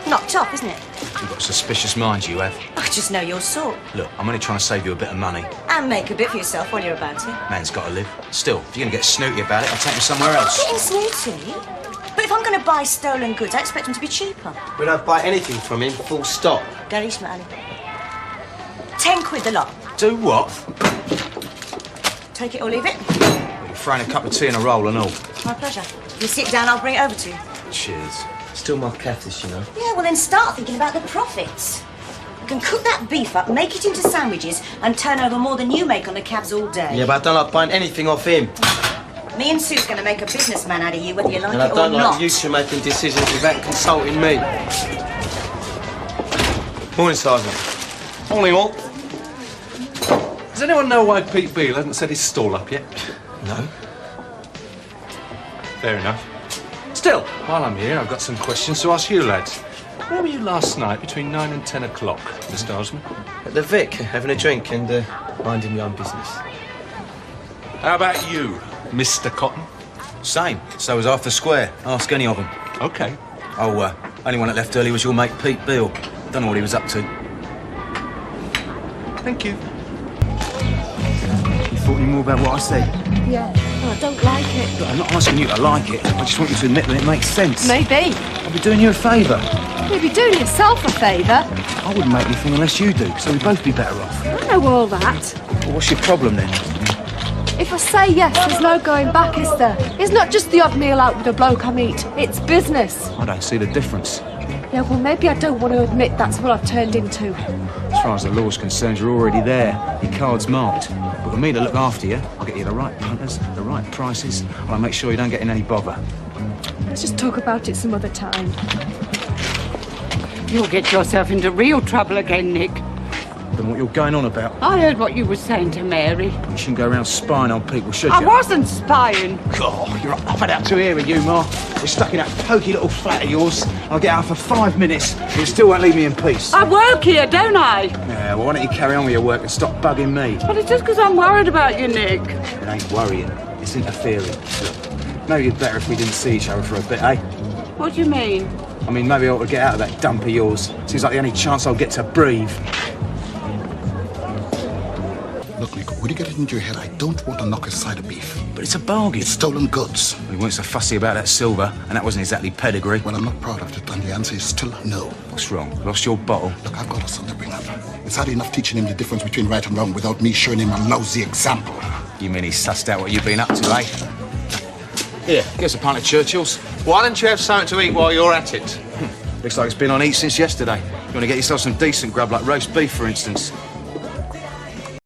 Knocked off, isn't it? You've got suspicious minds, you have. I just know your sort. Look, I'm only trying to save you a bit of money. And make a bit for yourself while you're about it. Man's got to live. Still, if you're going to get snooty about it, I'll take you somewhere else. Getting snooty? But if I'm going to buy stolen goods, I expect them to be cheaper. We don't buy anything from him, full stop. Garish Ali. 10 quid the lot. Do what? Take it or leave it. You're throwing a cup of tea and a roll and all. My pleasure. You sit down, I'll bring it over to you. Cheers. Still my catfish, you know. Yeah, well then start thinking about the profits. You can cook that beef up, make it into sandwiches, and turn over more than you make on the cabs all day. Yeah, but I don't like buying anything off him. Me and Sue's going to make a businessman out of you, whether you like And it I don't or like not. you two making decisions without consulting me. Morning, Sergeant. Morning, all. Does anyone know why Pete Beale hasn't set his stall up yet? No. Fair enough. Still, while I'm here, I've got some questions to ask you lads. Where were you last night between 9 and 10 o'clock, Mr. Osmond? At the Vic, having a drink and minding your own business. How about you, Mr. Cotton? Same. So was half the square. Ask any of them. OK. Oh, only one that left early was your mate Pete Beale. Don't know what he was up to. Thank you. You thought any more about what I said? Yeah. Oh, I don't like it. Look, I'm not asking you to like it. I just want you to admit that it makes sense. Maybe. I'll be doing you a favour. You'd be doing yourself a favour. I wouldn't make anything unless you do, so we'd both be better off. I know all that. Well, what's your problem then? If I say yes, there's no going back, is there? It's not just the odd meal out with a bloke I meet. It's business. I don't see the difference. Yeah, well, maybe I don't want to admit that's what I've turned into. As far as the law's concerned, you're already there. Your card's marked. But for me to look after you, I'll get you the right punters, the right prices, and I'll make sure you don't get in any bother. Let's just talk about it some other time. You'll get yourself into real trouble again, Nick. I don't know what you're going on about. I heard what you were saying to Mary. You shouldn't go around spying on people, should you? I wasn't spying. God, you're up and out to here with you, Ma. You're stuck in that pokey little flat of yours. I'll get out for 5 minutes, and you still won't leave me in peace. I work here, don't I? Yeah, well, why don't you carry on with your work and stop bugging me? But it's just because I'm worried about you, Nick. It ain't worrying, it's interfering. Look, maybe it's better if we didn't see each other for a bit, eh? What do you mean? I mean, maybe I ought to get out of that dump of yours. Seems like the only chance I'll get to breathe. Look, Nick, when you get it into your head, I don't want to knock a side of beef. But it's a bargain. It's stolen goods. We weren't so fussy about that silver, and that wasn't exactly pedigree. Well, I'm not proud of it, and the answer is still no. What's wrong? Lost your bottle? Look, I've got a son to bring up. It's hard enough teaching him the difference between right and wrong without me showing him a lousy example. You mean he's sussed out what you've been up to, eh? Here, get us a pint of Churchill's. Why don't you have something to eat while you're at it? Looks like it's been on eat since yesterday. You want to get yourself some decent grub, like roast beef, for instance?